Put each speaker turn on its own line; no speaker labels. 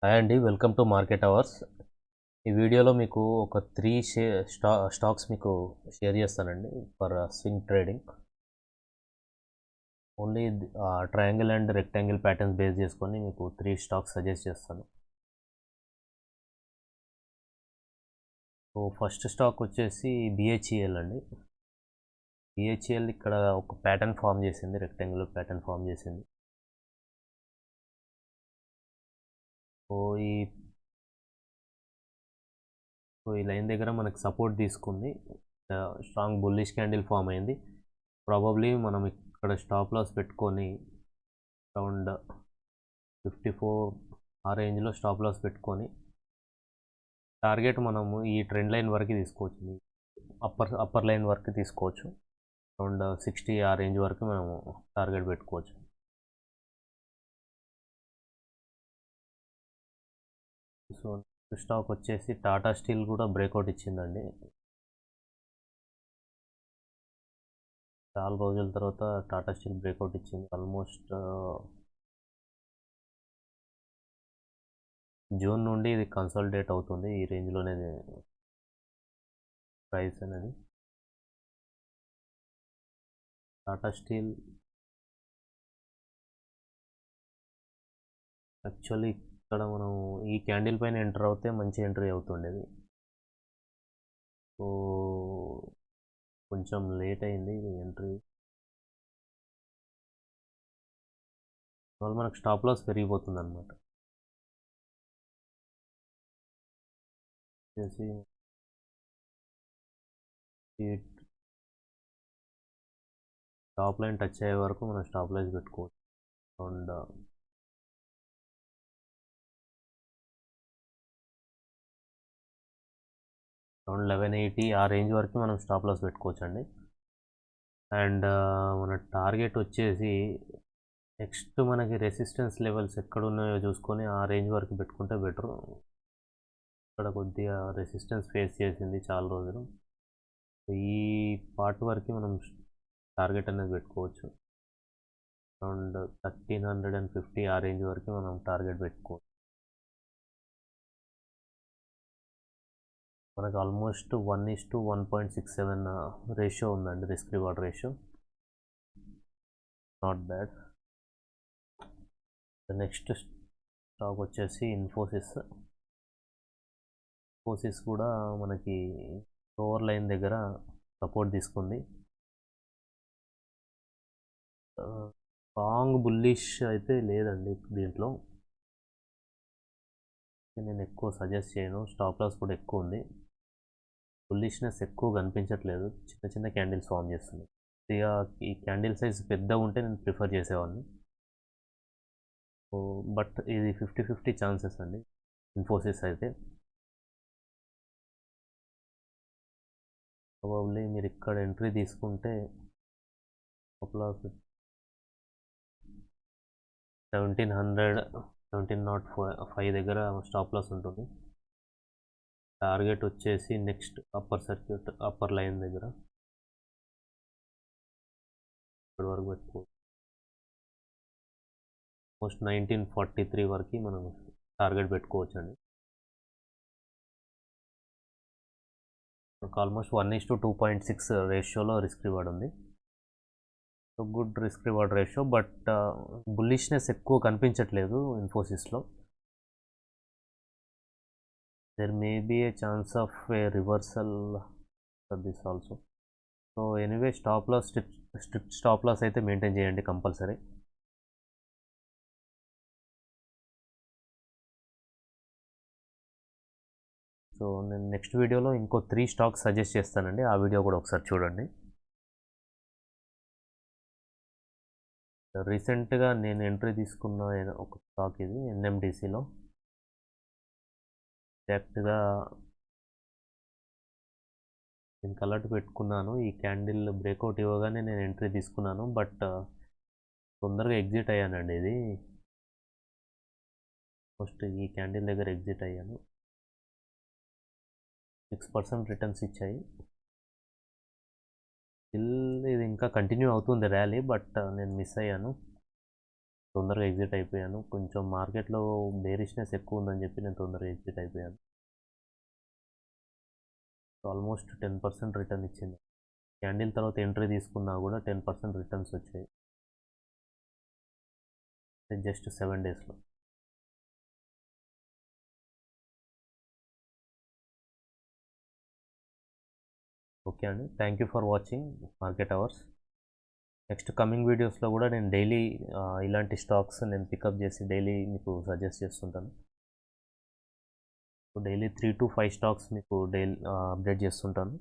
Hi అండి, welcome to market hours. ఈ వీడియోలో మీకు ఒక త్రీ స్టాక్స్ మీకు షేర్ చేస్తానండి for swing trading. Only triangle and rectangle patterns base చేసుకొని మీకు త్రీ స్టాక్స్ సజెస్ట్ చేస్తాను. సో ఫస్ట్ స్టాక్ వచ్చేసి బిహెచ్ఈఎల్ అండి. బిహెచ్ఈఎల్ ఇక్కడ ఒక ప్యాటర్న్ ఫామ్ చేసింది, రెక్టాంగిల్ ప్యాటర్న్ ఫామ్ చేసింది. సో ఈ సో ఈ లైన్ దగ్గర మనకు సపోర్ట్ తీసుకుంది, స్ట్రాంగ్ బుల్లిష్ క్యాండిల్ ఫామ్ అయింది. ప్రాబబ్లీ మనం ఇక్కడ స్టాప్ లాస్ పెట్టుకొని అరౌండ్ 54 ఆ రేంజ్లో స్టాప్ లాస్ పెట్టుకొని టార్గెట్ మనము ఈ ట్రెండ్ లైన్ వరకు తీసుకోవచ్చు, అప్పర్ లైన్ వరకు తీసుకోవచ్చు. అరౌండ్ 60 ఆ రేంజ్ వరకు మనము టార్గెట్ పెట్టుకోవచ్చు. సో స్టాక్ వచ్చేసి టాటా స్టీల్ కూడా బ్రేక్అవుట్ ఇచ్చిందండి. చాలా రోజుల తర్వాత టాటా స్టీల్ బ్రేక్అవుట్ ఇచ్చింది. ఆల్మోస్ట్ జూన్ నుండి ఇది కన్సాలిడేట్ అవుతుంది ఈ రేంజ్లోనే ప్రైస్ అనేది. టాటా స్టీల్ యాక్చువల్లీ ఇక్కడ మనం ఈ క్యాండిల్ పైన ఎంటర్ అవుతే మంచి ఎంట్రీ అవుతుండేది. సో కొంచెం లేట్ అయింది ఎంట్రీ. మనకు స్టాప్ లాస్ పెరిగిపోతుంది అనమాట. చేసి టాప్ లైన్ టచ్ అయ్యే వరకు మనం స్టాప్ లైన్ పెట్టుకోవచ్చు. అండ్ అరౌండ్ 1180 ఆ రేంజ్ వరకు మనం స్టాప్ లాస్ పెట్టుకోవచ్చు అండి. అండ్ మన టార్గెట్ వచ్చేసి నెక్స్ట్ మనకి రెసిస్టెన్స్ లెవెల్స్ ఎక్కడ ఉన్నాయో చూసుకొని ఆ రేంజ్ వరకు పెట్టుకుంటే బెటర్. ఇక్కడ కొద్దిగా రెసిస్టెన్స్ ఫేస్ చేసింది చాలా రోజులు. ఈ పార్ట్ వరకు మనం టార్గెట్ అనేది పెట్టుకోవచ్చు. అరౌండ్ 1350 ఆ రేంజ్ వరకు మనం టార్గెట్ పెట్టుకోవచ్చు. మనకు ఆల్మోస్ట్ 1:1.67 రేషియో ఉందండి, risk reward ratio. Not bad. Next stock వచ్చేసి ఇన్ఫోసిస్ కూడా మనకి లోవర్ లైన్ దగ్గర సపోర్ట్ తీసుకుంది. స్ట్రాంగ్ బుల్లిష్ అయితే లేదండి దీంట్లో, నేను ఎక్కువ సజెస్ట్ చేయను. స్టాప్ లాస్ కూడా ఎక్కువ ఉంది, బుల్లిష్నెస్ ఎక్కువ కనిపించట్లేదు, చిన్న చిన్న క్యాండిల్స్ ఫామ్ చేస్తుంది. ఈ క్యాండిల్ సైజ్ పెద్దగా ఉంటే నేను ప్రిఫర్ చేసేవాడిని. సో బట్ ఇది 50-50 ఛాన్సెస్ అండి ఇన్ఫోసిస్ అయితే. ప్రాబబ్లీ మీరు ఇక్కడ ఎంట్రీ తీసుకుంటే స్టాప్ లాస్ 1705 దగ్గర స్టాప్ లాస్ ఉంటుంది. టార్గెట్ వచ్చేసి నెక్స్ట్ అప్పర్ లైన్ దగ్గర ఇప్పటి వరకు పెట్టుకోవచ్చు. ఆల్మోస్ట్ 1943 వరకు మనం టార్గెట్ పెట్టుకోవచ్చు అండి. ఆల్మోస్ట్ 1:2.6 రేషియోలో రిస్క్ రివార్డ్ ఉంది. So good risk reward ratio, but bullishness ఎక్కువ కనిపించట్లేదు ఇన్ఫోసిస్లో. there may be a chance of a reversal for this also. So anyway stop loss strict stop loss అయితే మెయింటైన్ చేయండి కంపల్సరీ. సో నేను next వీడియోలో ఇంకో 3 stocks suggest చేస్తానండి, ఆ video కూడా ఒకసారి చూడండి. రీసెంట్గా నేను ఎంట్రీ తీసుకున్న ఒక స్టాక్ ఇది ఎన్ఎండిసిలో. ఎగ్జాక్ట్గా నేను కలర్ట్ పెట్టుకున్నాను, ఈ క్యాండిల్ బ్రేక్అవుట్ ఇవ్వగానే నేను ఎంట్రీ తీసుకున్నాను, బట్ తొందరగా ఎగ్జిట్ అయ్యానండి. ఇది ఫస్ట్ ఈ క్యాండిల్ దగ్గర ఎగ్జిట్ అయ్యాను. 6% రిటర్న్స్ ఇచ్చాయి. స్టిల్ ఇది ఇంకా కంటిన్యూ అవుతుంది ర్యాలీ, బట్ నేను మిస్ అయ్యాను. తొందరగా ఎగ్జిట్ అయిపోయాను. కొంచెం మార్కెట్లో బేరిష్నెస్ ఎక్కువ ఉందని చెప్పి నేను తొందరగా ఎగ్జిట్ అయిపోయాను. ఆల్మోస్ట్ 10% రిటర్న్ ఇచ్చింది. క్యాండిల్ తర్వాత ఎంట్రీ తీసుకున్నా కూడా 10% రిటర్న్స్ వచ్చాయి జస్ట్ 7 డేస్లో. ఓకే అండి, thank you for watching market hours. Next coming వీడియోస్లో కూడా నేను డైలీ ఇలాంటి స్టాక్స్ నేను పికప్ చేసి డైలీ మీకు సజెస్ట్ చేస్తుంటాను. డైలీ 3 to 5 స్టాక్స్ మీకు డైలీ అప్డేట్ చేస్తుంటాను.